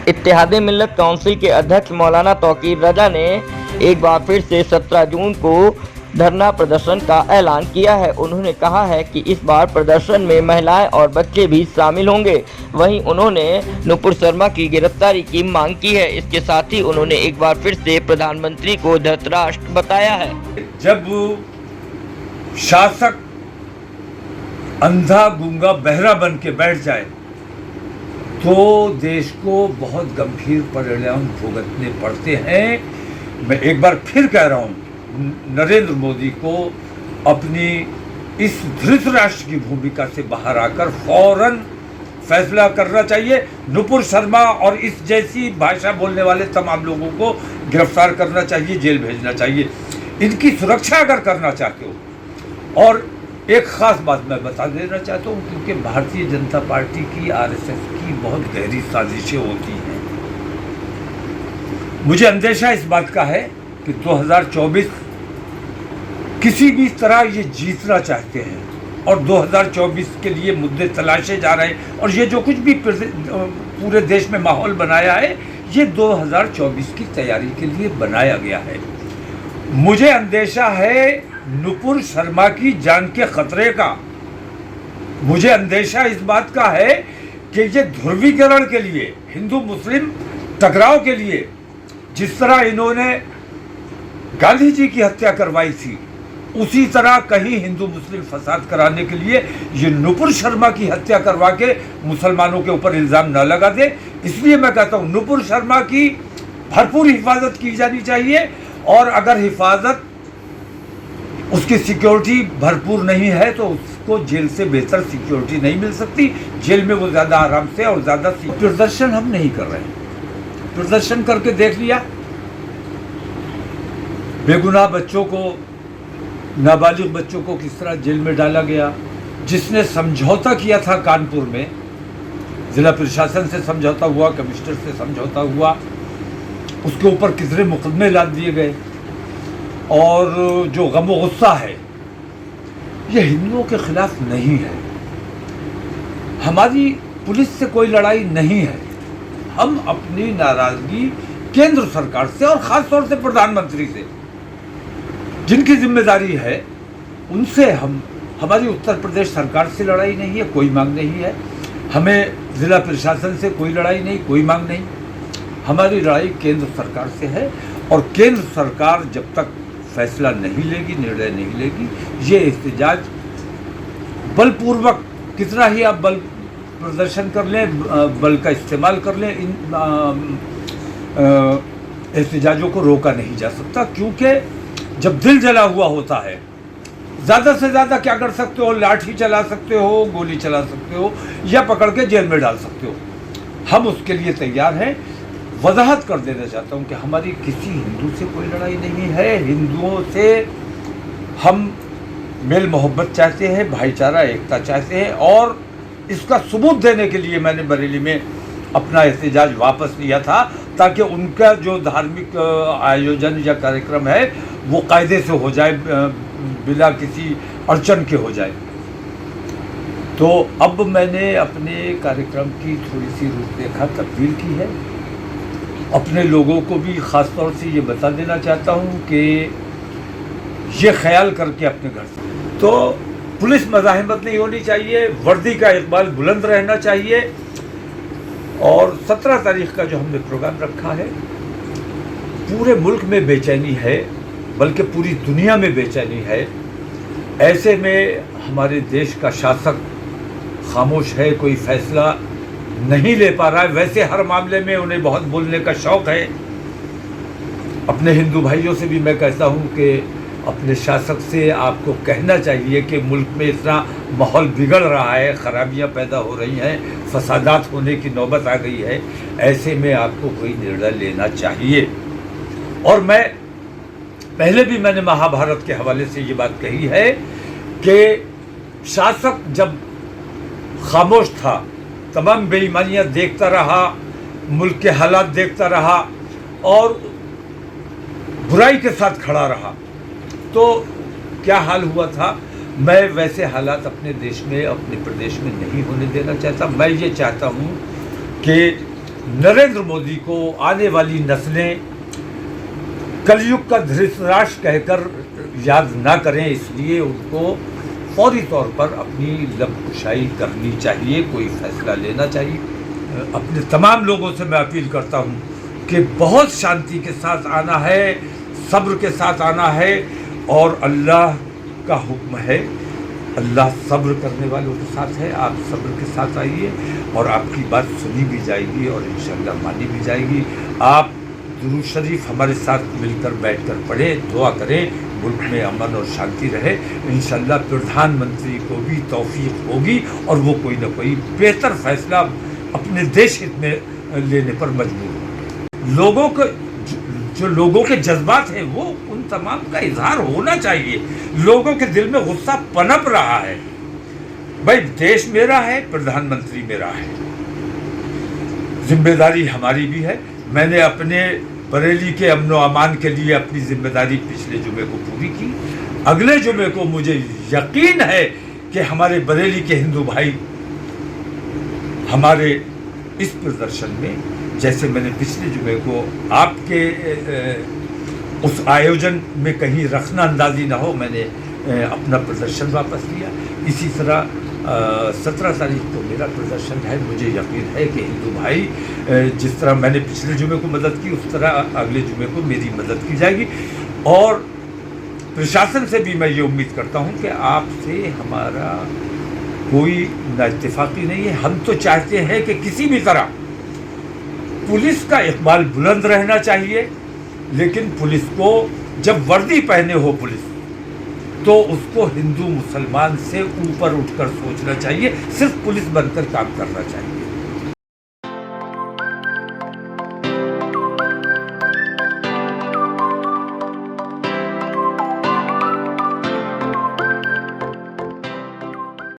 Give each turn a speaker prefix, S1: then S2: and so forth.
S1: इत्तेहाद मिल्लत council के अध्यक्ष मौलाना तौकीर रजा ने एक बार फिर से 17 जून को धरना प्रदर्शन का ऐलान किया है। उन्होंने कहा है कि इस बार प्रदर्शन में महिलाएं और बच्चे भी शामिल होंगे। वहीं उन्होंने नुपुर शर्मा की गिरफ्तारी की मांग की है। इसके साथ ही उन्होंने एक बार फिर से प्रधानमंत्री को धृतराष्ट्र बताया है।
S2: जब शासक अंधा गूंगा बहरा बन के बैठ जाए तो देश को बहुत गंभीर परिणाम भुगतने पड़ते हैं। मैं एक बार फिर कह रहा हूँ, नरेंद्र मोदी को अपनी इस धृतराष्ट्र की भूमिका से बाहर आकर फौरन फैसला करना चाहिए। नुपुर शर्मा और इस जैसी भाषा बोलने वाले तमाम लोगों को गिरफ्तार करना चाहिए, जेल भेजना चाहिए। इनकी सुरक्षा अगर करना चाहते हो। और एक ख़ास बात मैं बता देना चाहता हूँ, क्योंकि भारतीय जनता पार्टी की, आरएसएस की बहुत गहरी साजिशें होती हैं। मुझे अंदेशा इस बात का है कि 2024 किसी भी तरह ये जीतना चाहते हैं और 2024 के लिए मुद्दे तलाशे जा रहे हैं। और ये जो कुछ भी पूरे देश में माहौल बनाया है, ये 2024 की तैयारी के लिए बनाया गया है। मुझे अंदेशा है नुपुर शर्मा की जान के खतरे का। मुझे अंदेशा इस बात का है कि ये ध्रुवीकरण के लिए, हिंदू मुस्लिम टकराव के लिए, जिस तरह इन्होंने गांधी जी की हत्या करवाई थी, उसी तरह कहीं हिंदू मुस्लिम फसाद कराने के लिए ये नुपुर शर्मा की हत्या करवा के मुसलमानों के ऊपर इल्ज़ाम न लगा दे। इसलिए मैं कहता हूँ नुपुर शर्मा की भरपूर हिफाजत की जानी चाहिए। और अगर हिफाजत, उसकी सिक्योरिटी भरपूर नहीं है तो उसको जेल से बेहतर सिक्योरिटी नहीं मिल सकती। जेल में वो ज़्यादा आराम से और ज़्यादा प्रदर्शन हम नहीं कर रहे हैं। प्रदर्शन करके देख लिया, बेगुनाह बच्चों को, नाबालिग बच्चों को किस तरह जेल में डाला गया। जिसने समझौता किया था कानपुर में, जिला प्रशासन से समझौता हुआ, कमिश्नर से समझौता हुआ, उसके ऊपर कितने मुकदमे लाद दिए गए। और जो गम व गुस्सा है ये हिंदुओं के खिलाफ नहीं है। हमारी पुलिस से कोई लड़ाई नहीं है। हम अपनी नाराजगी केंद्र सरकार से और ख़ास तौर से प्रधानमंत्री से, जिनकी जिम्मेदारी है, उनसे हमारी उत्तर प्रदेश सरकार से लड़ाई नहीं है, कोई मांग नहीं है। हमें ज़िला प्रशासन से कोई लड़ाई नहीं, कोई मांग नहीं। हमारी लड़ाई केंद्र सरकार से है। और केंद्र सरकार जब तक फैसला नहीं लेगी, निर्णय नहीं लेगी, ये एहतजाज बलपूर्वक, कितना ही आप बल प्रदर्शन कर लें, बल का इस्तेमाल कर लें, इन एहतजाजों को रोका नहीं जा सकता। क्योंकि जब दिल जला हुआ होता है, ज़्यादा से ज़्यादा क्या कर सकते हो? लाठी चला सकते हो, गोली चला सकते हो, या पकड़ के जेल में डाल सकते हो। हम उसके लिए तैयार हैं। वजाहत कर देना चाहता हूँ कि हमारी किसी हिंदू से कोई लड़ाई नहीं है। हिंदुओं से हम मेल मोहब्बत चाहते हैं, भाईचारा, एकता चाहते हैं। और इसका सबूत देने के लिए मैंने बरेली में अपना एहतजाज वापस लिया था, ताकि उनका जो धार्मिक आयोजन या कार्यक्रम है वो कायदे से हो जाए, बिना किसी अड़चन के हो जाए। तो अब मैंने अपने कार्यक्रम की थोड़ी सी रूपरेखा तब्दील की है। अपने लोगों को भी ख़ास तौर से ये बता देना चाहता हूँ कि ये ख्याल करके अपने घर से, तो पुलिस मज़ाहिमत नहीं होनी चाहिए, वर्दी का इकबाल बुलंद रहना चाहिए। और 17 तारीख का जो हमने प्रोग्राम रखा है, पूरे मुल्क में बेचैनी है, बल्कि पूरी दुनिया में बेचैनी है। ऐसे में हमारे देश का शासक खामोश है, कोई फैसला नहीं ले पा रहा है। वैसे हर मामले में उन्हें बहुत बोलने का शौक़ है। अपने हिंदू भाइयों से भी मैं कहता हूँ कि अपने शासक से आपको कहना चाहिए कि मुल्क में इतना माहौल बिगड़ रहा है, ख़राबियाँ पैदा हो रही हैं, फसादात होने की नौबत आ गई है। ऐसे में आपको कोई निर्णय लेना चाहिए। और मैं पहले भी मैंने महाभारत के हवाले से ये बात कही है कि शासक जब खामोश था, तमाम बेईमानियाँ देखता रहा, मुल्क के हालात देखता रहा और बुराई के साथ खड़ा रहा, तो क्या हाल हुआ था। मैं वैसे हालात अपने देश में, अपने प्रदेश में नहीं होने देना चाहता। मैं ये चाहता हूँ कि नरेंद्र मोदी को आने वाली नस्लें कलयुग का धृतराष्ट्र कहकर याद ना करें, इसलिए उनको फौरी तौर पर अपनी लबकुशाई करनी चाहिए, कोई फैसला लेना चाहिए। अपने तमाम लोगों से मैं अपील करता हूँ कि बहुत शांति के साथ आना है, सब्र के साथ आना है, और अल्लाह का हुक्म है, अल्लाह सब्र करने वालों के साथ है। आप सब्र के साथ आइए और आपकी बात सुनी भी जाएगी और इंशाअल्लाह मानी भी जाएगी। आप दुरूद शरीफ हमारे साथ मिलकर बैठकर पढ़ें, दुआ करें, मुल्क में अमन और शांति रहे। इंशाअल्लाह प्रधानमंत्री को भी तौफीक होगी और वो कोई ना कोई बेहतर फैसला अपने देश हित में लेने पर मजबूर होंगे। लोगों को जो लोगों के जज्बात हैं वो उन तमाम का इजहार होना चाहिए। लोगों के दिल में गुस्सा पनप रहा है। भाई देश मेरा है, प्रधानमंत्री मेरा है, जिम्मेदारी हमारी भी है। मैंने अपने बरेली के अमन व अमान के लिए अपनी जिम्मेदारी पिछले जुमे को पूरी की। अगले जुमे को मुझे यकीन है कि हमारे बरेली के हिंदू भाई हमारे इस प्रदर्शन में, जैसे मैंने पिछले जुमे को आपके उस आयोजन में कहीं रखना अंदाजी ना हो, मैंने अपना प्रदर्शन वापस लिया। इसी तरह 17 तारीख को मेरा प्रदर्शन है। मुझे यकीन है कि हिंदू भाई जिस तरह मैंने पिछले जुमे को मदद की, उस तरह अगले जुमे को मेरी मदद की जाएगी। और प्रशासन से भी मैं ये उम्मीद करता हूँ कि आपसे हमारा कोई ना इत्तेफाकी नहीं है। हम तो चाहते हैं कि किसी भी तरह पुलिस का इकबाल बुलंद रहना चाहिए, लेकिन पुलिस को जब वर्दी पहने हो पुलिस, तो उसको हिंदू मुसलमान से ऊपर उठकर सोचना चाहिए, सिर्फ पुलिस बनकर काम करना चाहिए।